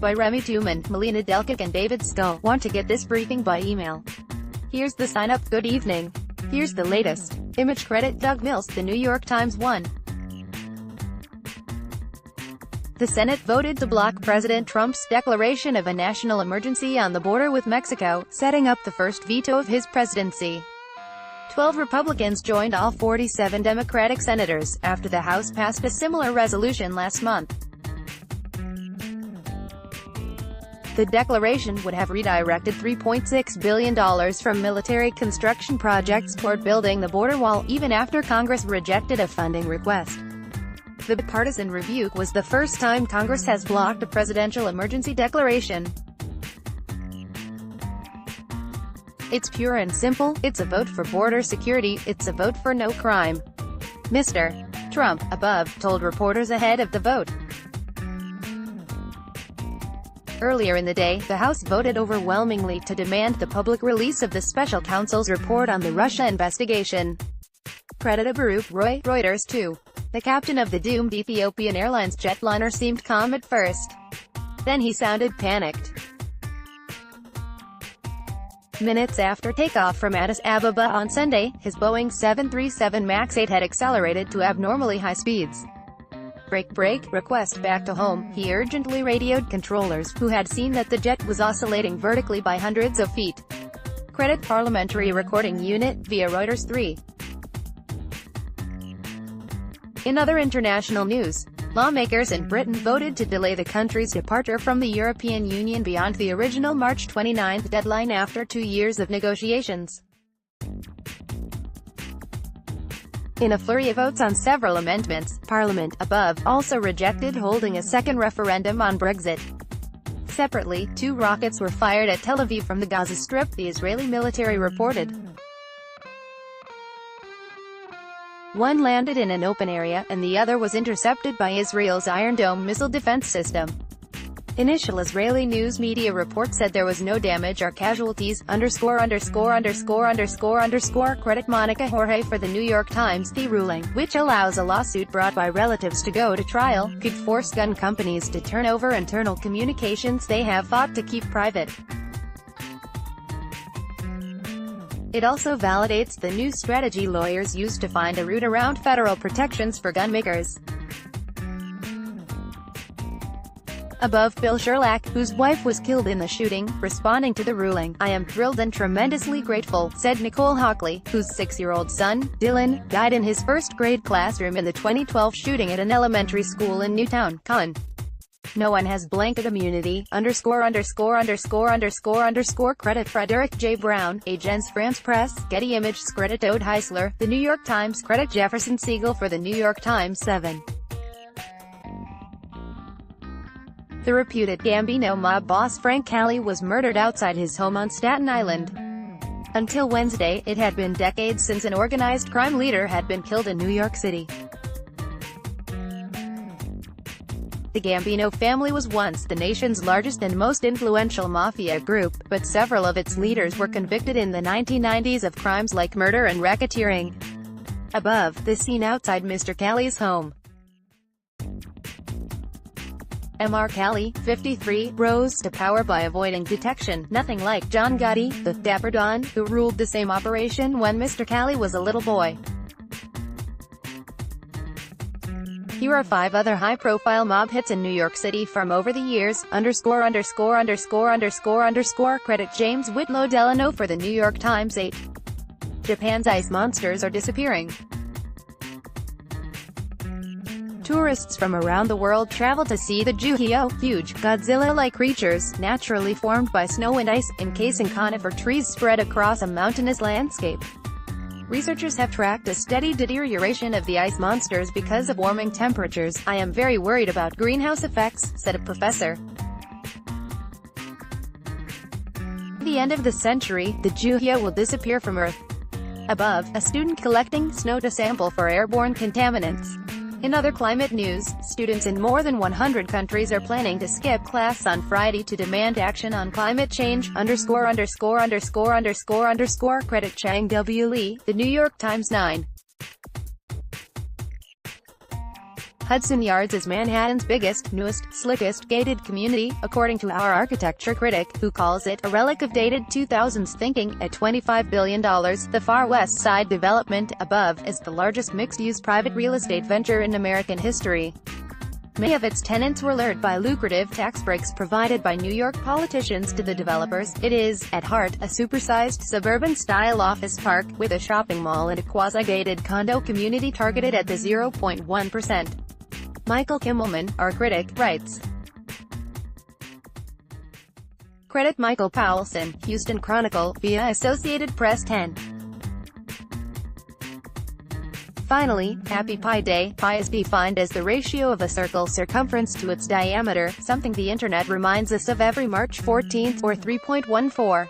by Remy Tuman, Melina Delkic and David Skull. Want to get this briefing by email? Here's the sign-up. Good evening. Here's the latest. Image credit Doug Mills. The New York Times 1. The Senate voted to block President Trump's declaration of a national emergency on the border with Mexico, setting up the first veto of his presidency. 12 Republicans joined all 47 Democratic senators, after the House passed a similar resolution last month. The declaration would have redirected $3.6 billion from military construction projects toward building the border wall, even after Congress rejected a funding request. The bipartisan review was the first time Congress has blocked a presidential emergency declaration. It's pure and simple. It's a vote for border security. It's a vote for no crime. Mr. Trump, above, told reporters ahead of the vote. Earlier in the day, the House voted overwhelmingly to demand the public release of the special counsel's report on the Russia investigation. Credited Baruch Roy, Reuters 2. The captain of the doomed Ethiopian Airlines jetliner seemed calm at first. Then he sounded panicked. Minutes after takeoff from Addis Ababa on Sunday, his Boeing 737 MAX 8 had accelerated to abnormally high speeds. Brake, request back to home, he urgently radioed controllers, who had seen that the jet was oscillating vertically by hundreds of feet. Credit Parliamentary Recording Unit, via Reuters 3. In other international news, lawmakers in Britain voted to delay the country's departure from the European Union beyond the original March 29 deadline after 2 years of negotiations. In a flurry of votes on several amendments, Parliament, above, also rejected holding a second referendum on Brexit. Separately, 2 rockets were fired at Tel Aviv from the Gaza Strip, the Israeli military reported. One landed in an open area, and the other was intercepted by Israel's Iron Dome missile defense system. Initial Israeli news media report said there was no damage or casualties. Credit Monica Jorge for the New York Times. The ruling, which allows a lawsuit brought by relatives to go to trial, could force gun companies to turn over internal communications they have fought to keep private. It also validates the new strategy lawyers use to find a route around federal protections for gun makers. Above, Bill Sherlach, whose wife was killed in the shooting, responding to the ruling. I am thrilled and tremendously grateful, said Nicole Hockley, whose 6-year-old son, Dylan, died in his first-grade classroom in the 2012 shooting at an elementary school in Newtown, Con. No one has blanket immunity. Credit Frederick J. Brown, Agence France Presse, Getty Images. Credit Ode Heisler, The New York Times. Credit Jefferson Siegel for The New York Times 7. The reputed Gambino mob boss Frank Cali was murdered outside his home on Staten Island. Until Wednesday, it had been decades since an organized crime leader had been killed in New York City. The Gambino family was once the nation's largest and most influential mafia group, but several of its leaders were convicted in the 1990s of crimes like murder and racketeering. Above, the scene outside Mr. Cali's home. Mr. Cali, 53, rose to power by avoiding detection, nothing like John Gotti, the Dapper Don, who ruled the same operation when Mr. Cali was a little boy. Here are 5 other high-profile mob hits in New York City from over the years. Credit James Whitlow Delano for The New York Times 8. Japan's ice monsters are disappearing. Tourists from around the world travel to see the Juhyo, huge, Godzilla-like creatures, naturally formed by snow and ice, encasing conifer trees spread across a mountainous landscape. Researchers have tracked a steady deterioration of the ice monsters because of warming temperatures. I am very worried about greenhouse effects, said a professor. At the end of the century, the Juhyo will disappear from Earth. Above, a student collecting snow to sample for airborne contaminants. In other climate news, students in more than 100 countries are planning to skip class on Friday to demand action on climate change. Credit Chang W. Lee, The New York Times 9. Hudson Yards is Manhattan's biggest, newest, slickest, gated community, according to our architecture critic, who calls it a relic of dated 2000s thinking. At $25 billion, the Far West Side development, above, is the largest mixed-use private real estate venture in American history. Many of its tenants were lured by lucrative tax breaks provided by New York politicians to the developers. It is, at heart, a supersized suburban-style office park, with a shopping mall and a quasi-gated condo community targeted at the 0.1%. Michael Kimmelman, our critic, writes. Credit Michael Powelson, Houston Chronicle, via Associated Press 10. Finally, Happy Pi Day. Pi is defined as the ratio of a circle's circumference to its diameter, something the internet reminds us of every March 14th, or 3.14.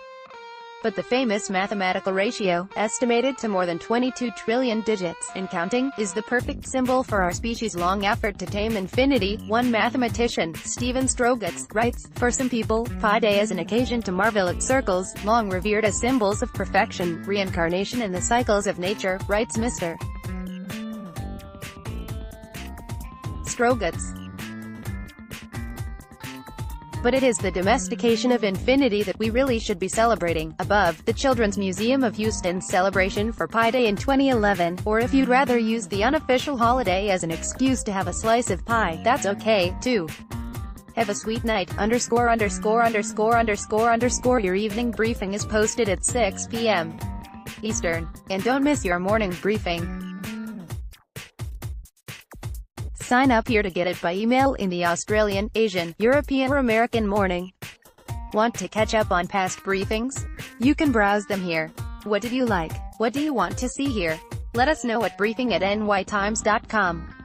But the famous mathematical ratio, estimated to more than 22 trillion digits, and counting, is the perfect symbol for our species' long effort to tame infinity. One mathematician, Stephen Strogatz, writes, for some people, Pi Day is an occasion to marvel at circles, long revered as symbols of perfection, reincarnation and the cycles of nature, writes Mr. Strogatz. But it is the domestication of infinity that we really should be celebrating. Above, the Children's Museum of Houston's celebration for Pi Day in 2011, or if you'd rather use the unofficial holiday as an excuse to have a slice of pie, that's okay, too. Have a sweet night, _______. Your evening briefing is posted at 6 p.m. Eastern. And don't miss your morning briefing. Sign up here to get it by email in the Australian, Asian, European or American morning. Want to catch up on past briefings? You can browse them here. What did you like? What do you want to see here? Let us know at briefing@nytimes.com.